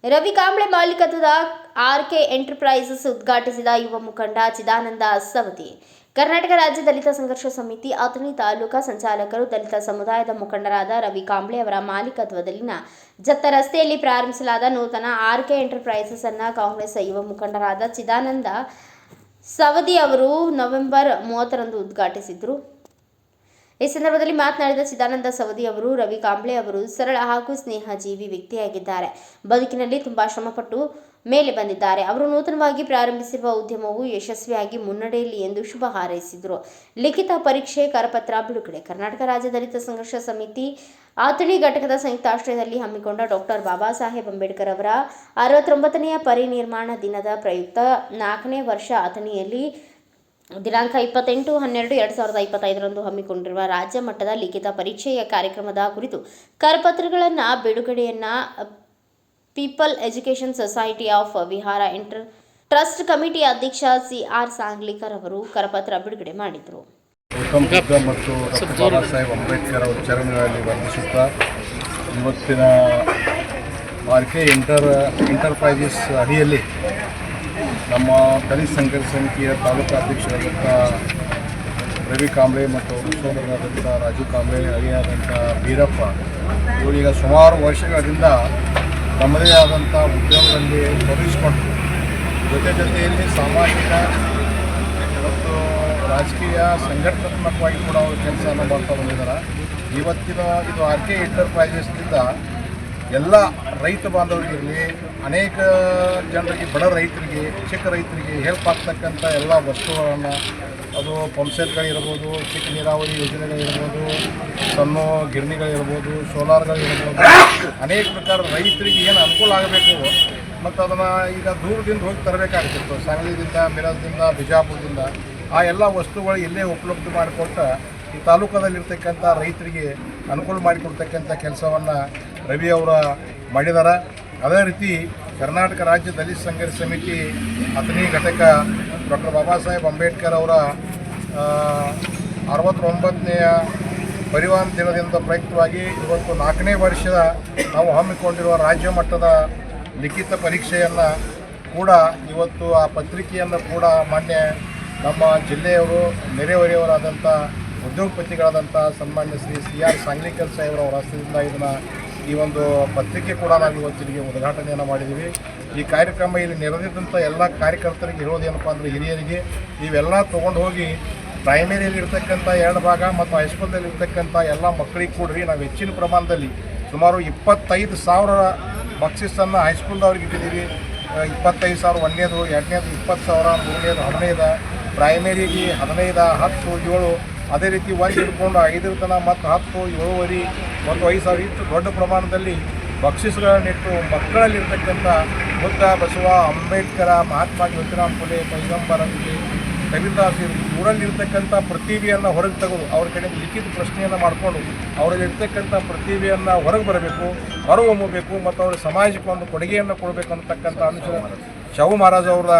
ರವಿ ಕಾಂಬ್ಳೆ ಮಾಲೀಕತ್ವದ RK enterprises ಉದ್ಘಾಟಿಸಿದ ಯುವ ಮುಖಂಡ ಚಿದಾನಂದ ಸವದಿ. ಕರ್ನಾಟಕ ರಾಜ್ಯ ದಲಿತ ಸಂಘರ್ಷ ಸಮಿತಿ ಅಥಣಿ ತಾಲೂಕಾ ಸಂಚಾಲಕರು ದಲಿತ ಸಮುದಾಯದ ಮುಖಂಡರಾದ ರವಿ ಕಾಂಬ್ಳೆ ಅವರ ಮಾಲೀಕತ್ವದಲ್ಲಿನ ಜತ್ತ ರಸ್ತೆಯಲ್ಲಿ ಪ್ರಾರಂಭಿಸಲಾದ ನೂತನ ಆರ್ಕೆ ಎಂಟರ್ಪ್ರೈಸಸ್ ಅನ್ನು ಕಾಂಗ್ರೆಸ್ ಯುವ ಮುಖಂಡರಾದ ಚಿದಾನಂದ ಸವದಿ ಅವರು ನವೆಂಬರ್ 30ರಂದು ಉದ್ಘಾಟಿಸಿದರು. ಈ ಸಂದರ್ಭದಲ್ಲಿ ಮಾತನಾಡಿದ ಚಿದಾನಂದ ಸವದಿ ಅವರು, ರವಿ ಕಾಂಬ್ಳೆ ಅವರು ಸರಳ ಹಾಗೂ ಸ್ನೇಹಜೀವಿ ವ್ಯಕ್ತಿಯಾಗಿದ್ದಾರೆ. ಬದುಕಿನಲ್ಲಿ ತುಂಬಾ ಶ್ರಮಪಟ್ಟು ಮೇಲೆ ಬಂದಿದ್ದಾರೆ. ಅವರು ನೂತನವಾಗಿ ಪ್ರಾರಂಭಿಸಿರುವ ಉದ್ಯಮವು ಯಶಸ್ವಿಯಾಗಿ ಮುನ್ನಡೆಯಲಿ ಎಂದು ಶುಭ ಹಾರೈಸಿದರು. ಲಿಖಿತ ಪರೀಕ್ಷೆ ಕರಪತ್ರ ಬಿಡುಗಡೆ. ಕರ್ನಾಟಕ ರಾಜ್ಯ ದಲಿತ ಸಂಘರ್ಷ ಸಮಿತಿ ಅಥಣಿ ಘಟಕದ ಸಂಯುಕ್ತಾಶ್ರಯದಲ್ಲಿ ಹಮ್ಮಿಕೊಂಡ ಡಾಕ್ಟರ್ ಬಾಬಾ ಸಾಹೇಬ್ ಅಂಬೇಡ್ಕರ್ ಅವರ 69ನೇ ಪರಿನಿರ್ವಾಣ ದಿನದ ಪ್ರಯುಕ್ತ 4ನೇ ವರ್ಷ ಅಥಣಿಯಲ್ಲಿ ದಿನಾಂಕ 28/12/2025ರಂದು ಹಮ್ಮಿಕೊಂಡಿರುವ ರಾಜ್ಯ ಮಟ್ಟದ ಲಿಖಿತ ಪರೀಕ್ಷೆಯ ಕಾರ್ಯಕ್ರಮದ ಕುರಿತು ಕರಪತ್ರಗಳನ್ನು ಬಿಡುಗಡೆಯನ್ನು ಪೀಪಲ್ ಎಜುಕೇಷನ್ ಸೊಸೈಟಿ ಆಫ್ ವಿಹಾರ ಇಂಟರ್ ಟ್ರಸ್ಟ್ ಕಮಿಟಿ ಅಧ್ಯಕ್ಷ ಸಿ.ಆರ್. ಸಾಂಗ್ಲಿಕರ್ ಅವರು ಕರಪತ್ರ ಬಿಡುಗಡೆ ಮಾಡಿದರು. ಮತ್ತು ಬಾಬಾ ಸಾಹೇಬ್ ಅಂಬೇಡ್ಕರ್ ಅವರ ಚರಣಗಳಲ್ಲಿ ವಂದಿಸುತ್ತಾ ಇವತ್ತಿನ ಆರ್ಕೆ ಎಂಟರ್ಪ್ರೈಸಸ್ ಅಡಿಯಲ್ಲಿ ನಮ್ಮ ದಲಿತ ಸಂಘರ್ಷ ಸಮಿತಿಯ ತಾಲೂಕು ಅಧ್ಯಕ್ಷರಾದಂಥ ರವಿ ಕಾಂಬ್ಳೆ ಮತ್ತು ಸೋದರರಾದಂಥ ರಾಜು ಕಾಂಬ್ಳೆ ಅಳಿಯಾದಂಥ ಬೀರಪ್ಪ ಇವರೀಗ ಸುಮಾರು ವರ್ಷಗಳಿಂದ ತಮ್ಮದೇ ಆದಂಥ ಉದ್ಯೋಗದಲ್ಲಿ ತೊಡಗಿಸಿಕೊಂಡು ಜೊತೆಯಲ್ಲಿ ಸಾಮಾಜಿಕ ಮತ್ತು ರಾಜಕೀಯ ಸಂಘಟನಾತ್ಮಕವಾಗಿ ಕೂಡ ಅವರು ಕೆಲಸವನ್ನು ಮಾಡ್ತಾ ಬಂದಿದ್ದಾರೆ. ಇವತ್ತಿನ ಇದು ಆರ್ಕೆ ಎಂಟರ್ಪ್ರೈಸಸ್ನಿಂದ ಎಲ್ಲ ರೈತ ಬಾಂಧವರಿಗಿರಲಿ, ಅನೇಕ ಜನರಿಗೆ, ಬಡ ರೈತರಿಗೆ, ಚಿಕ್ಕ ರೈತರಿಗೆ ಹೆಲ್ಪ್ ಆಗ್ತಕ್ಕಂಥ ಎಲ್ಲ ವಸ್ತುಗಳನ್ನು, ಅದು ಪಂಪ್ಸೆಟ್ಗಳಿರ್ಬೋದು, ಚಿಕ್ಕ ನೀರಾವರಿ ಯೋಜನೆಗಳಿರ್ಬೋದು, ಸಣ್ಣ ಗಿರಣಿಗಳಿರ್ಬೋದು, ಸೋಲಾರ್ಗಳಿರ್ಬೋದು, ಅನೇಕ ಪ್ರಕಾರ ರೈತರಿಗೆ ಏನು ಅನುಕೂಲ ಆಗಬೇಕು ಮತ್ತು ಅದನ್ನು ಈಗ ದೂರದಿಂದ ಹೋಗಿ ತರಬೇಕಾಗ್ತಿತ್ತು. ಸಾಂಗ್ಲಿದಿಂದ, ಮಿರಜ್ದಿಂದ, ಬಿಜಾಪುರದಿಂದ ಆ ಎಲ್ಲ ವಸ್ತುಗಳು ಇಲ್ಲೇ ಉಪಲಬ್ಧ ಮಾಡಿಕೊಟ್ಟು ಈ ತಾಲೂಕದಲ್ಲಿರ್ತಕ್ಕಂಥ ರೈತರಿಗೆ ಅನುಕೂಲ ಮಾಡಿಕೊಡ್ತಕ್ಕಂಥ ಕೆಲಸವನ್ನು ರವಿ ಅವರ ಮಾಡಿದ್ದಾರೆ. ಅದೇ ರೀತಿ ಕರ್ನಾಟಕ ರಾಜ್ಯ ದಲಿತ ಸಂಘರ್ಷ ಸಮಿತಿ ಅಥಣಿ ಘಟಕ ಡಾಕ್ಟರ್ ಬಾಬಾ ಸಾಹೇಬ್ ಅಂಬೇಡ್ಕರ್ ಅವರ 69ನೇ ಪರಿವಾರ ದಿನದಿಂದ ಪ್ರಯುಕ್ತವಾಗಿ ಇವತ್ತು 4ನೇ ವರ್ಷದ ನಾವು ಹಮ್ಮಿಕೊಂಡಿರುವ ರಾಜ್ಯ ಮಟ್ಟದ ಲಿಖಿತ ಪರೀಕ್ಷೆಯನ್ನು ಕೂಡ ಇವತ್ತು ಆ ಪತ್ರಿಕೆಯನ್ನು ಕೂಡ ಮಾನ್ಯ ನಮ್ಮ ಜಿಲ್ಲೆಯವರು, ನೆರೆಹೊರೆಯವರಾದಂಥ ಉದ್ಯೋಗಪತಿಗಳಾದಂಥ ಸನ್ಮಾನ್ಯ ಶ್ರೀ ಸಿ.ಆರ್. ಸಾಂಗ್ಲಿಕರ್ ಸಾಹೇಬರವರ ಹಸ್ತದಿಂದ ಇದನ್ನು ಈ ಒಂದು ಪತ್ರಿಕೆ ಕೂಡ ನಾವು ಇವತ್ತಿಗೆ ಉದ್ಘಾಟನೆಯನ್ನು ಮಾಡಿದ್ದೀವಿ. ಈ ಕಾರ್ಯಕ್ರಮ ಇಲ್ಲಿ ನೆರೆದಿದ್ದಂಥ ಎಲ್ಲ ಕಾರ್ಯಕರ್ತರಿಗೆ ಹೇಳೋದೇನಪ್ಪ ಅಂದರೆ, ಹಿರಿಯರಿಗೆ ಇವೆಲ್ಲ ತೊಗೊಂಡು ಹೋಗಿ ಪ್ರೈಮರಿಯಲ್ಲಿ ಇರ್ತಕ್ಕಂಥ 2 ಭಾಗ ಮತ್ತು ಹೈಸ್ಕೂಲ್ದಲ್ಲಿ ಇರ್ತಕ್ಕಂಥ ಎಲ್ಲ ಮಕ್ಕಳಿಗೆ ಕೊಡ್ರಿ. ನಾವು ಹೆಚ್ಚಿನ ಪ್ರಮಾಣದಲ್ಲಿ ಸುಮಾರು 25,000 ಬಕ್ಸಿಸನ್ನು ಹೈಸ್ಕೂಲ್ದವ್ರಿಗೆ ಇಟ್ಟಿದ್ದೀವಿ. 25,000 1ನೇದು, 2ನೇದು 20,000, 3ನೇದು 15, ಪ್ರೈಮರಿಗೆ 15, 10, 7, ಅದೇ ರೀತಿ 1 ಹಿಡ್ಕೊಂಡು 5 ತನಕ ಮತ್ತು 10, 7 ಮತ್ತು 5,000 ಇಷ್ಟು ದೊಡ್ಡ ಪ್ರಮಾಣದಲ್ಲಿ ಬಕ್ಷಿಸ್ಗಳನ್ನಿಟ್ಟು ಮಕ್ಕಳಲ್ಲಿರ್ತಕ್ಕಂಥ ಬುದ್ಧ, ಬಸವ, ಅಂಬೇಡ್ಕರ, ಮಹಾತ್ಮ ಜ್ಯೋತಿರಾಮ್ ಫುಲೆ, ಪೈಗಂಬರ್ ಅಂಗಡಿ, ಕವಿದಾಸ್ ಇವರಲ್ಲಿರ್ತಕ್ಕಂಥ ಪ್ರತಿಭೆಯನ್ನು ಹೊರಗೆ ತೆಗೆದು ಅವ್ರ ಕಡೆ ಲಿಖಿತ ಪ್ರಶ್ನೆಯನ್ನು ಮಾಡಿಕೊಂಡು ಅವರಲ್ಲಿರ್ತಕ್ಕಂಥ ಪ್ರತಿಭೆಯನ್ನು ಹೊರಗೆ ಬರಬೇಕು, ಹೊರಹೊಮ್ಮಬೇಕು ಮತ್ತು ಅವರ ಸಮಾಜಕ್ಕೆ ಒಂದು ಕೊಡುಗೆಯನ್ನು ಕೊಡಬೇಕು ಅನ್ನತಕ್ಕಂಥ ಅಂಶ ಶಾಹು ಮಹಾರಾಜ್ ಅವರ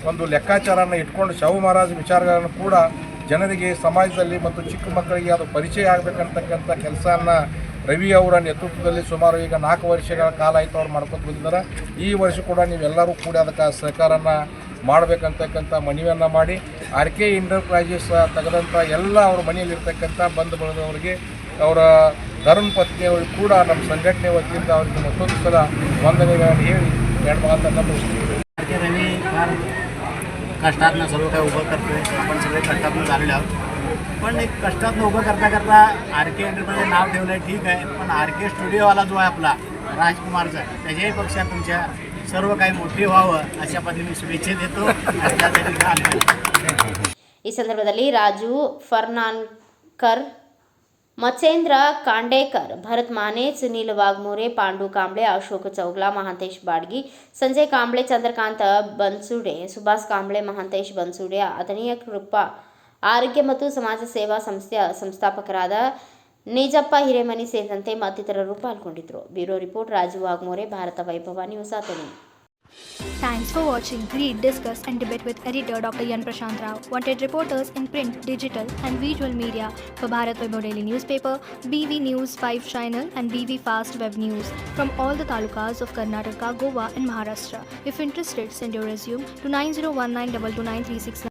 ಒಂದು ಲೆಕ್ಕಾಚಾರವನ್ನು ಇಟ್ಕೊಂಡು ಶಾಹು ಮಹಾರಾಜ್ ವಿಚಾರಗಳನ್ನು ಕೂಡ ಜನರಿಗೆ, ಸಮಾಜದಲ್ಲಿ ಮತ್ತು ಚಿಕ್ಕ ಮಕ್ಕಳಿಗೆ ಅದು ಪರಿಚಯ ಆಗಬೇಕಂತಕ್ಕಂಥ ಕೆಲಸವನ್ನು ರವಿ ಅವರ ನೇತೃತ್ವದಲ್ಲಿ ಸುಮಾರು ಈಗ 4 ವರ್ಷಗಳ ಕಾಲ ಆಯಿತು ಅವ್ರು ಮಾಡ್ಕೊಂಡು ಬಂದಿದ್ದಾರೆ. ಈ ವರ್ಷ ಕೂಡ ನೀವೆಲ್ಲರೂ ಕೂಡ ಅದಕ್ಕೆ ಸಹಕಾರನ ಮಾಡಬೇಕಂತಕ್ಕಂಥ ಮನವಿಯನ್ನು ಮಾಡಿ, ಆರ್ಕೆ ಎಂಟರ್ಪ್ರೈಸಸ್ ತೆಗೆದಂಥ ಎಲ್ಲ ಅವ್ರ ಮನೆಯಲ್ಲಿರ್ತಕ್ಕಂಥ ಬಂಧು ಬಳಗದವರಿಗೆ, ಅವರ ಧರ್ಮಪತ್ನಿಯವ್ರಿಗೆ ಕೂಡ ನಮ್ಮ ಸಂಘಟನೆ ವತಿಯಿಂದ ಅವರಿಗೆ ಮತ್ತೊಂದು ಸಲ ವಂದನೆಗಳನ್ನು ಹೇಳಿ 2 ಮಾತನ್ನು ಮುಗಿಸ್ತೀವಿ. कष्टातनं सर्व काही उभं करतो आहे. आपण सगळे कष्टातनं झालेले आहोत. पण एक कष्टातनं उभं करता आर.के. एंटरप्राइज नाव ठेवलं आहे, ठीक आहे. पण आर.के. स्टुडिओवाला जो आहे आपला राजकुमारचा, त्याच्याही पक्षात तुमच्या सर्व काही मोठी व्हावं अशा पद्धतीने शुभेच्छा देतो. ಈ ಸಂದರ್ಭದಲ್ಲಿ ರಾಜು ಫರ್ನಾನ್ಕರ್, ಮತ್ಸೇಂದ್ರ ಕಾಂಡೇಕರ್, ಭರತ್ ಮಾನೆ, ಸುನೀಲ್ ವಾಗ್ಮೋರೆ, ಪಾಂಡು ಕಾಂಬ್ಳೆ, ಅಶೋಕ್ ಚೌಗ್ಲಾ, ಮಹಾಂತೇಶ್ ಬಾಡ್ಗಿ, ಸಂಜಯ್ ಕಾಂಬ್ಳೆ, ಚಂದ್ರಕಾಂತ ಬನ್ಸುಡೆ, ಸುಭಾಷ್ ಕಾಂಬ್ಳೆ, ಮಹಾಂತೇಶ್ ಬನ್ಸುಡೆ, ಅಥಣಿಯ ಕೃಪಾ ಆರೋಗ್ಯ ಮತ್ತು ಸಮಾಜ ಸೇವಾ ಸಂಸ್ಥೆಯ ಸಂಸ್ಥಾಪಕರಾದ ನಿಜಪ್ಪ ಹಿರೇಮನಿ ಸೇರಿದಂತೆ ಮತ್ತಿತರರು ಪಾಲ್ಗೊಂಡಿದ್ದರು. ಬ್ಯೂರೋ ರಿಪೋರ್ಟ್ ರಾಜು ವಾಗ್ಮೋರೆ, ಭಾರತ ವೈಭವ news, Athani. Thanks for watching. Read, discuss, and debate with editor Dr. Yan Prashant Rao. Wanted reporters in print, digital, and visual media for Bharat Vaibhav Daily Newspaper, BV News 5 Channel, and BV Fast Web News from all the talukas of Karnataka, Goa, and Maharashtra. If interested, send your resume to 9019229369.